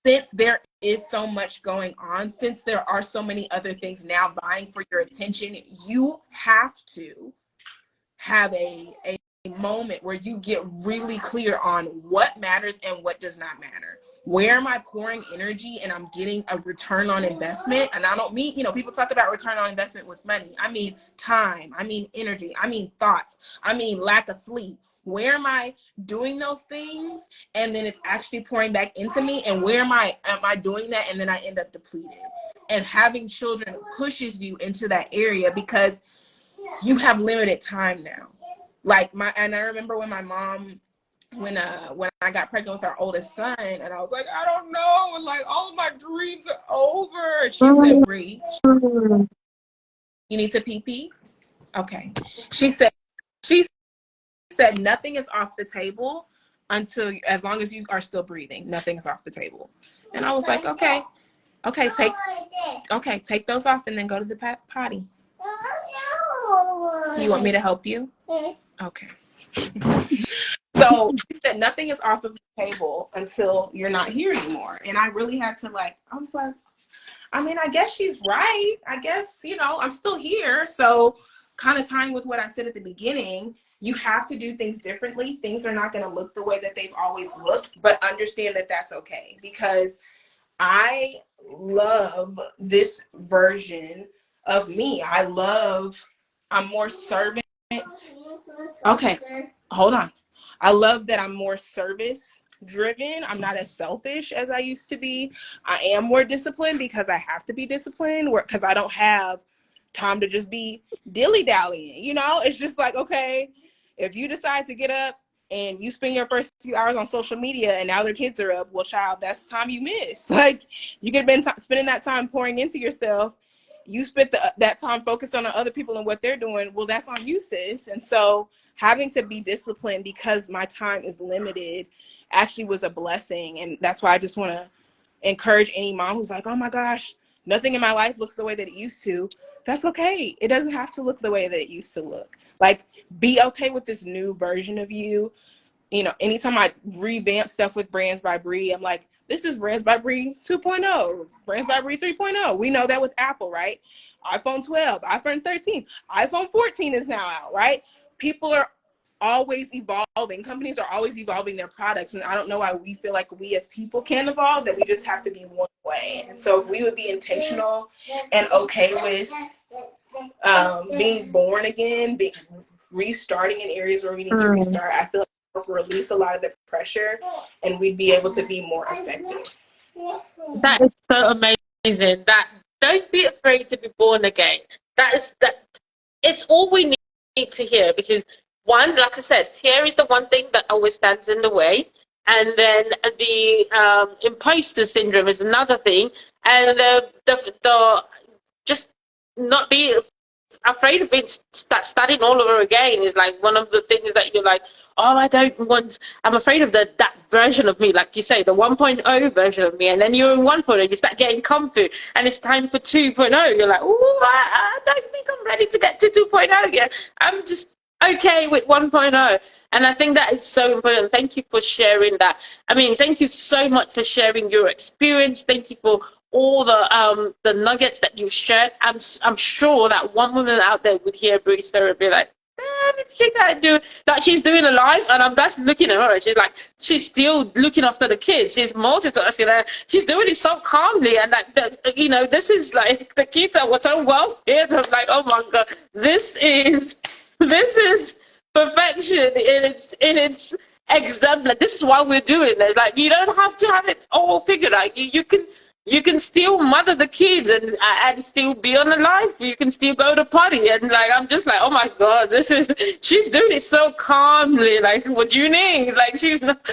since there is so much going on, since there are so many other things now vying for your attention, you have to have a moment where you get really clear on what matters and what does not matter. Where am I pouring energy and I'm getting a return on investment? And I don't mean, people talk about return on investment with money. I mean time, I mean energy, I mean thoughts, I mean lack of sleep. Where am I doing those things and then it's actually pouring back into me? And where am I doing that and then I end up depleted? And having children pushes you into that area because you have limited time now. And I remember when my mom, when I got pregnant with our oldest son, and I was like, I don't know, and like all of my dreams are over. And she said, Bree, you need to pee? Okay. She said nothing is off the table as long as you are still breathing, nothing is off the table. And I was like, okay, take those off and then go to the potty. You want me to help you? Okay. So she said nothing is off of the table until you're not here anymore. And I really had to I was like, I mean, I guess she's right. I guess, I'm still here. So kind of tying with what I said at the beginning, you have to do things differently. Things are not going to look the way that they've always looked, but understand that that's okay, because I love this version of me. I'm more servant. Okay, hold on. I love that I'm more service driven. I'm not as selfish as I used to be. I am more disciplined because I have to be disciplined, because I don't have time to just be dilly-dallying. It's just like, okay, if you decide to get up and you spend your first few hours on social media and now their kids are up, well, child, that's time you missed. Like, you could have been spending that time pouring into yourself. You spent that time focused on the other people and what they're doing. Well, that's on you, sis. And so having to be disciplined because my time is limited actually was a blessing. And that's why I just want to encourage any mom who's like, oh my gosh, nothing in my life looks the way that it used to. That's okay. It doesn't have to look the way that it used to look. Like, be okay with this new version of you. Anytime I revamp stuff with Brands by Bree, I'm like, This is Brands by Bree 2.0, Brands by Bree 3.0. We know that with Apple, right? iPhone 12, iPhone 13, iPhone 14 is now out, right? People are always evolving. Companies are always evolving their products. And I don't know why we feel like we as people can evolve, that we just have to be one way. And so if we would be intentional and okay with being born again, restarting in areas where we need to restart, I feel like we'll release a lot of the pressure and we'd be able to be more effective. That is so amazing. That don't be afraid to be born again. That. It's all we need to hear, because one, like I said, fear is the one thing that always stands in the way, and then the imposter syndrome is another thing, and the just not be afraid of being studying all over again is like one of the things that you're like, oh, I'm afraid of that version of me, like you say, the 1.0 version of me, and then you're in 1.0, you start getting comfy, and it's time for 2.0. You're like, oh, I don't think I'm ready to get to 2.0 yet. I'm just okay with 1.0. And I think that is so important. Thank you for sharing that. I mean, thank you so much for sharing your experience. Thank you for all the nuggets that you've shared. I'm sure that one woman out there would hear Bree story and be like, she can't do like she's doing a live, and I'm just looking at her. She's like, she's still looking after the kids. She's multitasking. She's doing it so calmly, and this is like the kids are so well fed. I'm like, oh my god, this is perfection in its exemplar. This is why we're doing this. Like, you don't have to have it all figured out. You can still mother the kids and still be on the live. You can still go to party, and like, I'm just like, oh my god, she's doing it so calmly. Like, what do you need? Like, she's not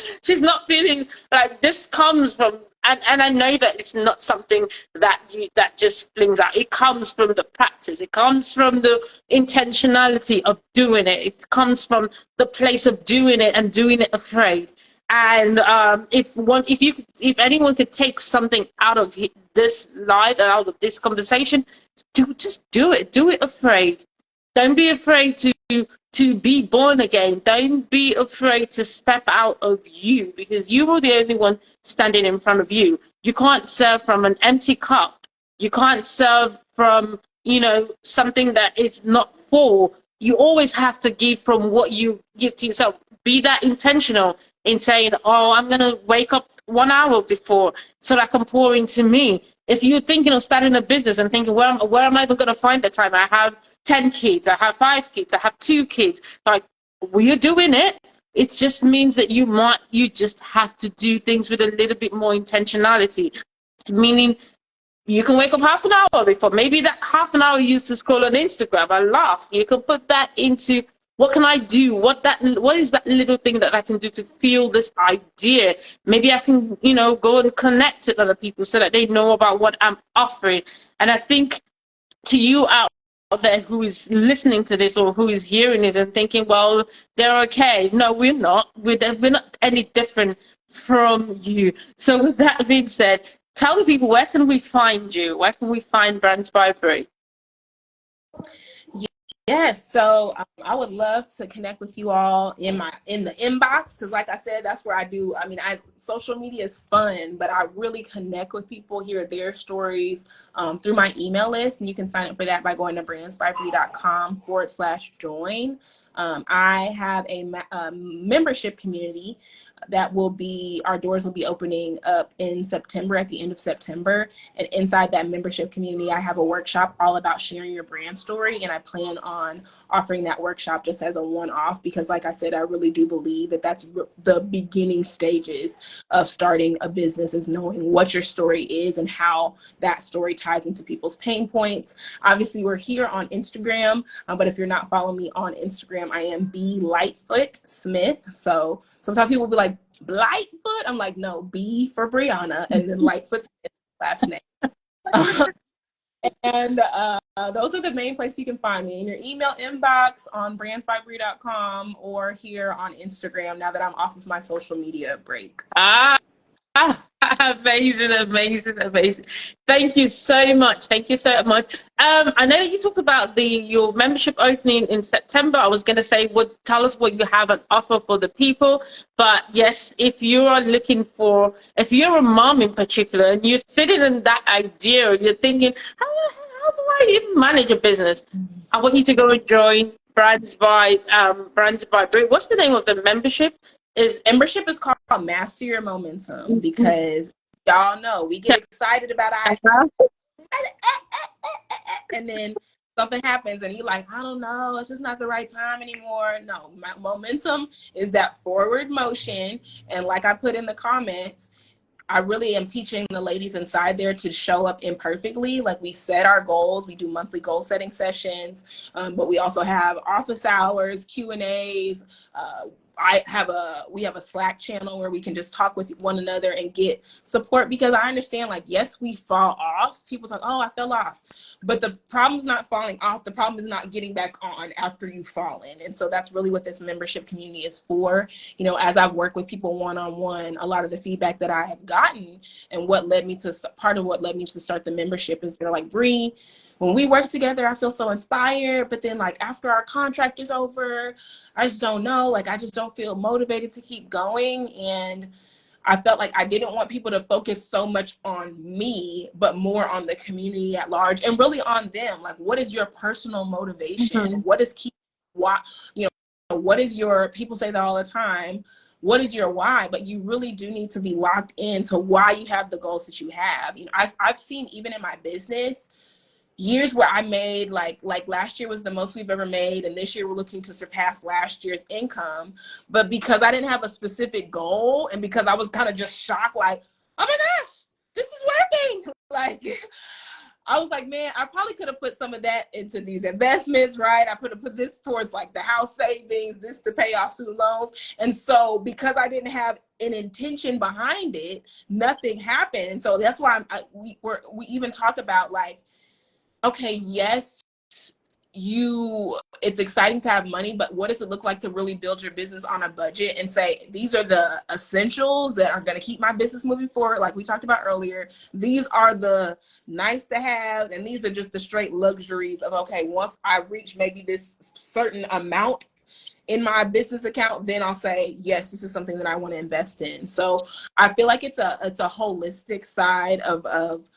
feeling like this comes from. And I know that it's not something that just flings out. It comes from the practice. It comes from the intentionality of doing it. It comes from the place of doing it and doing it afraid. And if anyone could take something out of this live, out of this conversation, just do it. Do it afraid. Don't be afraid to be born again. Don't be afraid to step out of you, because you are the only one standing in front of you. You can't serve from an empty cup. You can't serve from, something that is not full. You always have to give from what you give to yourself. Be that intentional in saying, oh, I'm going to wake up 1 hour before so that I can pour into me. If you're thinking of starting a business and thinking, where am I even going to find the time? I have 10 kids, I have 5 kids, I have 2 kids. Like, we're doing it. It just means that you just have to do things with a little bit more intentionality. Meaning, you can wake up half an hour before. Maybe that half an hour you used to scroll on Instagram and laugh. You can put that into, what can I do? What is that little thing that I can do to feel this idea? Maybe I can, go and connect with other people so that they know about what I'm offering. And I think, to you out there who is listening to this or who is hearing this and thinking, well, they're okay. No, we're not. We're not any different from you. So with that being said, tell the people, where can we find you? Where can we find Brands by Bree? Yes, so I would love to connect with you all in the inbox, because like I said, that's where I do. I mean, social media is fun, but I really connect with people, hear their stories through my email list, and you can sign up for that by going to brandsbybree.com/join. I have a membership community that our doors will be opening up in September, at the end of September. And inside that membership community, I have a workshop all about sharing your brand story. And I plan on offering that workshop just as a one-off, because like I said, I really do believe that that's the beginning stages of starting a business, is knowing what your story is and how that story ties into people's pain points. Obviously, we're here on Instagram, but if you're not following me on Instagram, I am B Lightfoot Smith. So sometimes people will be like, Lightfoot? I'm like, no, B for Brianna, and then Lightfoot Smith, last name. And those are the main places you can find me, in your email inbox, on brandsbybree.com, or here on Instagram, now that I'm off of my social media break. Amazing, amazing, amazing. Thank you so much. Thank you so much. I know that you talked about your membership opening in September. I was going to say, tell us what you have an offer for the people. But yes, if you are if you're a mom in particular, and you're sitting in that idea, you're thinking, how do I even manage a business? I want you to go and join Brands by Brie. What's the name of the membership? Membership is called Master Your Momentum, because y'all know we get excited about our and then something happens and you're like, I don't know, it's just not the right time anymore. No, my momentum is that forward motion. And like I put in the comments, I really am teaching the ladies inside there to show up imperfectly. Like, we set our goals, we do monthly goal setting sessions, but we also have office hours, Q&As. We have a Slack channel where we can just talk with one another and get support, because I understand, like, yes, we fall off. People talk, oh, I fell off. But the problem is not falling off. The problem is not getting back on after you've fallen. And so that's really what this membership community is for. You know, as I've worked with people one-on-one, a lot of the feedback that I have gotten and part of what led me to start the membership is they're like, Bree, when we work together, I feel so inspired. But then, like, after our contract is over, I just don't know. Like, I just don't feel motivated to keep going. And I felt like I didn't want people to focus so much on me, but more on the community at large, and really on them. Like, what is your personal motivation? Mm-hmm. What is what is your, people say that all the time, what is your why? But you really do need to be locked into why you have the goals that you have. You know, I've seen, even in my business, years where I made like last year was the most we've ever made, and this year we're looking to surpass last year's income. But because I didn't have a specific goal, and because I was kind of just shocked, like, oh my gosh, this is working. Like, I was like, man, I probably could have put some of that into these investments, right? I could have put this towards like the house savings, this to pay off student loans. And so because I didn't have an intention behind it, nothing happened. And so that's why we even talk about, like, okay, yes, it's exciting to have money, but what does it look like to really build your business on a budget and say, these are the essentials that are going to keep my business moving forward, like we talked about earlier. These are the nice to haves, and these are just the straight luxuries of, okay, once I reach maybe this certain amount in my business account, then I'll say, yes, this is something that I want to invest in. So I feel like it's a holistic side of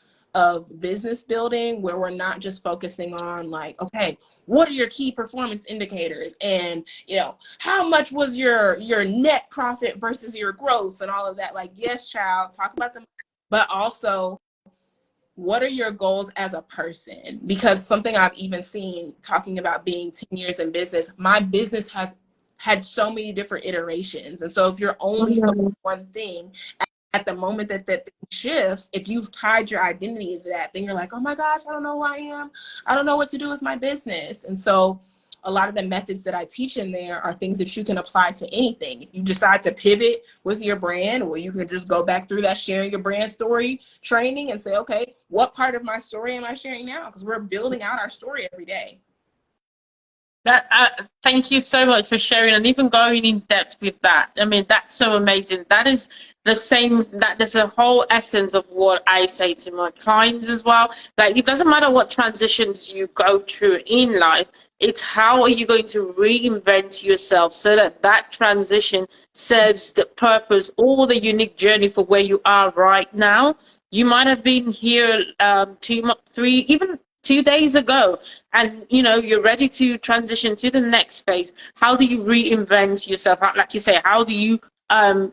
business building, where we're not just focusing on, like, okay, what are your key performance indicators, and, you know, how much was your net profit versus your gross and all of that. Like, yes, child, talk about them, but also, what are your goals as a person? Because something I've even seen, talking about being 10 years in business, my business has had so many different iterations. And so if you're only focused on one thing, at the moment that thing shifts, if you've tied your identity to that, then you're like, oh my gosh, I don't know who I am. I don't know what to do with my business. And so a lot of the methods that I teach in there are things that you can apply to anything. If you decide to pivot with your brand, well, you can just go back through that sharing your brand story training and say, okay, what part of my story am I sharing now? Because we're building out our story every day. Thank you so much for sharing and even going in depth with that. I mean, that's so amazing. That is there's a whole essence of what I say to my clients as well. Like, it doesn't matter what transitions you go through in life, it's how are you going to reinvent yourself so that transition serves the purpose or the unique journey for where you are right now. You might have been here 2 days ago, and you're ready to transition to the next phase. How do you reinvent yourself? Like you say, how do you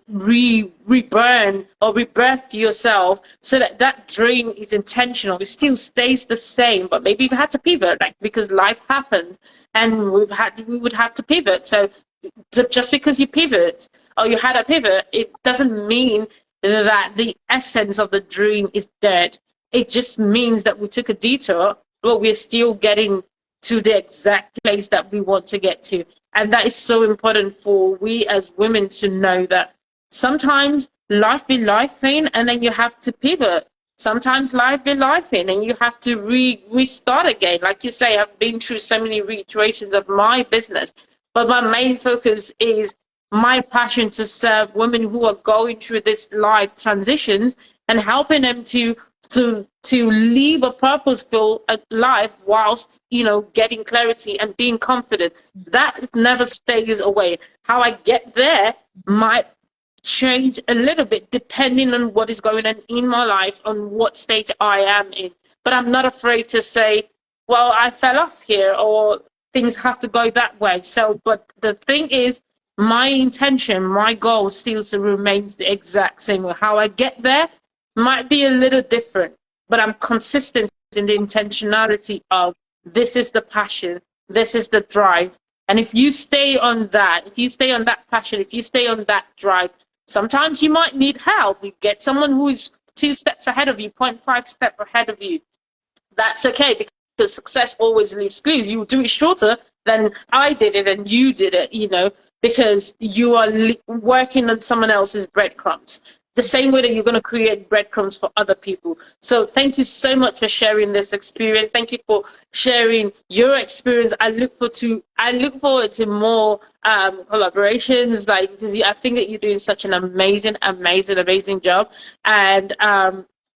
reburn or rebirth yourself so that dream is intentional? It still stays the same, but maybe you've had to pivot, like, because life happened and we would have to pivot. So just because you pivot or you had a pivot, it doesn't mean that the essence of the dream is dead. It just means that we took a detour, but we're still getting to the exact place that we want to get to. And that is so important for we as women to know, that sometimes life be lifing and then you have to pivot. Sometimes life be lifing and you have to restart again. Like you say, I've been through so many reiterations of my business, but my main focus is my passion to serve women who are going through this life transitions and helping them to live a purposeful life whilst, you know, getting clarity and being confident. That never stays away. How I get there might change a little bit depending on what is going on in my life, on what stage I am in. But I'm not afraid to say, well, I fell off here, or things have to go that way. So, but the thing is, my intention, my goal still remains the exact same. How I get there might be a little different, but I'm consistent in the intentionality of this is the passion, this is the drive. And if you stay on that, if you stay on that passion, if you stay on that drive, sometimes you might need help. You get someone who is 2 steps ahead of you, 0.5 step ahead of you. That's okay, because success always leaves clues. You do it shorter than I did it and you did it, you know, because you are working on someone else's breadcrumbs. The same way that you're going to create breadcrumbs for other people. So thank you so much for sharing this experience. Thank you for sharing your experience. I look forward to more collaborations, like, because I think that you're doing such an amazing job. And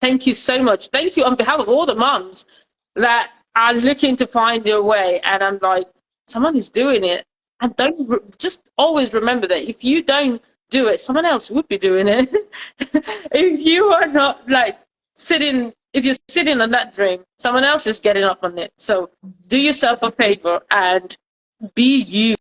thank you so much. Thank you on behalf of all the moms that are looking to find their way. And I'm like, someone is doing it. And just always remember that if you don't do it, someone else would be doing it. If you are not like if you're sitting on that dream, someone else is getting up on it. So do yourself a favor and be you.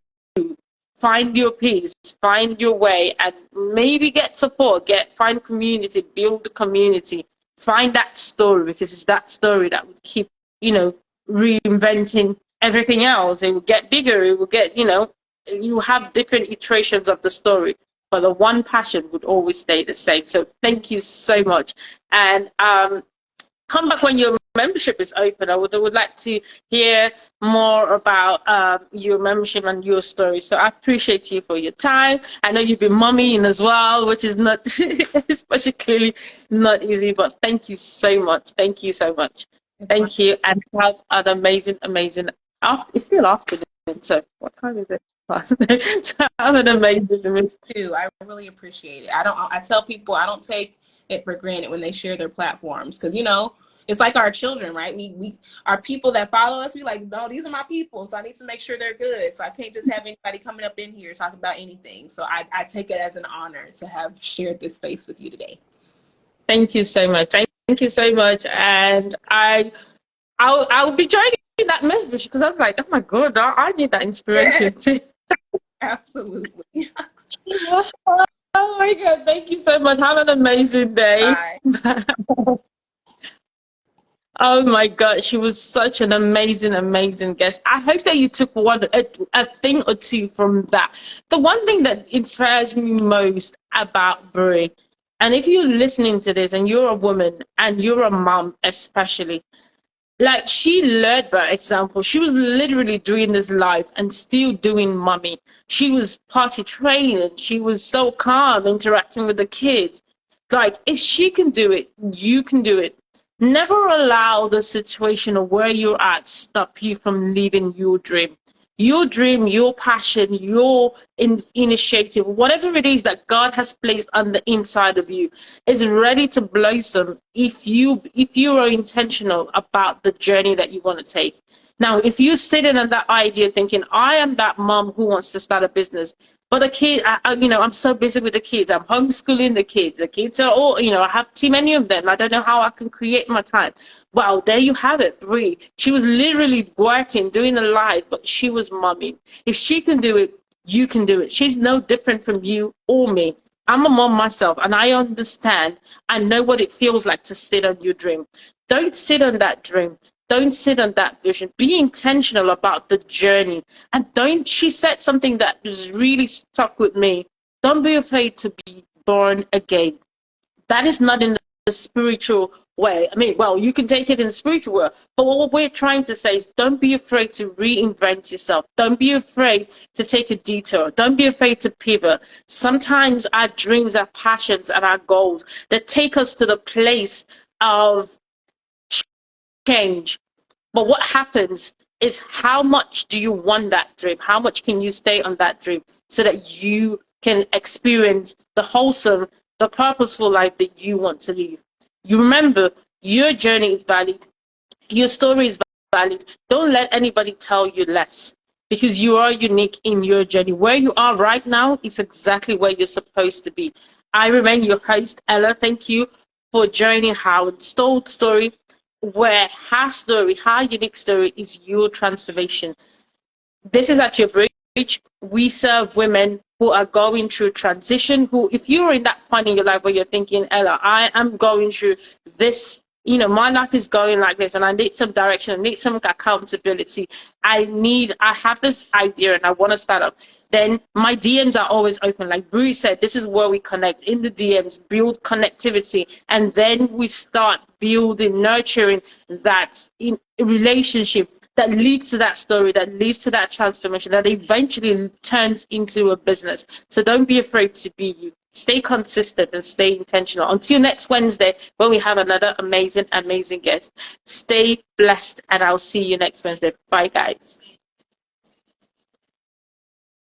Find your peace, find your way, and maybe get support, find community, build the community, find that story, because it's that story that would keep, you know, reinventing everything else. It will get bigger, it will get, you know, you have different iterations of the story, but the one passion would always stay the same. So thank you so much. And come back when your membership is open. I would like to hear more about your membership and your story. So I appreciate you for your time. I know you've been mommying as well, which is not especially not easy, but thank you so much. Thank you so much. Thank you, and have an amazing it's still afternoon, so what time is it? So have an amazing too. I really appreciate it. I tell people I don't take it for granted when they share their platforms, because, you know, it's like our children, right? We are people that follow us. We like, no, these are my people, so I need to make sure they're good. So I can't just have anybody coming up in here talking about anything. So I take it as an honor to have shared this space with you today. Thank you so much. Thank you so much. And I'll be joining that membership, because I'm like, oh my God, I need that inspiration too. Absolutely. Oh my God, thank you so much. Have an amazing day. Bye. Oh my God, she was such an amazing guest. I hope that you took a thing or two from that. The one thing that inspires me most about Brie, and if you're listening to this and you're a woman and you're a mom especially, like, she led by example. She was literally doing this live and still doing mommy. She was party training. She was so calm, interacting with the kids. Like, if she can do it, you can do it. Never allow the situation of where you're at stop you from living your dream. Your dream, your passion, your initiative, whatever it is that God has placed on the inside of you is ready to blossom if you are intentional about the journey that you want to take. Now, if you're sitting on that idea thinking, I am that mom who wants to start a business, but the kid, I'm so busy with the kids. I'm homeschooling the kids. The kids are all, I have too many of them. I don't know how I can create my time. Well, there you have it, Brie. She was literally working, doing a live, but she was momming. If she can do it, you can do it. She's no different from you or me. I'm a mom myself, and I understand. I know what it feels like to sit on your dream. Don't sit on that dream. Don't sit on that vision. Be intentional about the journey. And she said something that was really stuck with me. Don't be afraid to be born again. That is not in the spiritual way. I mean, well, you can take it in the spiritual way. But what we're trying to say is don't be afraid to reinvent yourself. Don't be afraid to take a detour. Don't be afraid to pivot. Sometimes our dreams, our passions, and our goals that take us to the place of change. But what happens is, how much do you want that dream? How much can you stay on that dream so that you can experience the wholesome, the purposeful life that you want to live. You remember, your journey is valid. Your story is valid. Don't let anybody tell you less, because you are unique in your journey. Where you are right now is exactly where you're supposed to be. I remain your host, Ella. Thank you for joining her Untold story, where her story, her unique story, is your transformation. This is At Your Bridge. We serve women who are going through transition, who, if you're in that point in your life where you're thinking, Ella, I am going through this, my life is going like this, and I need some direction, I need some accountability. I have this idea and I want to start up. Then my DMs are always open. Like Brie said, this is where we connect in the DMs, build connectivity, and then we start building, nurturing that in relationship that leads to that story, that leads to that transformation, that eventually turns into a business. So don't be afraid to be you. Stay consistent and stay intentional. Until next Wednesday, when we have another amazing guest. Stay blessed, and I'll see you next Wednesday. Bye, guys.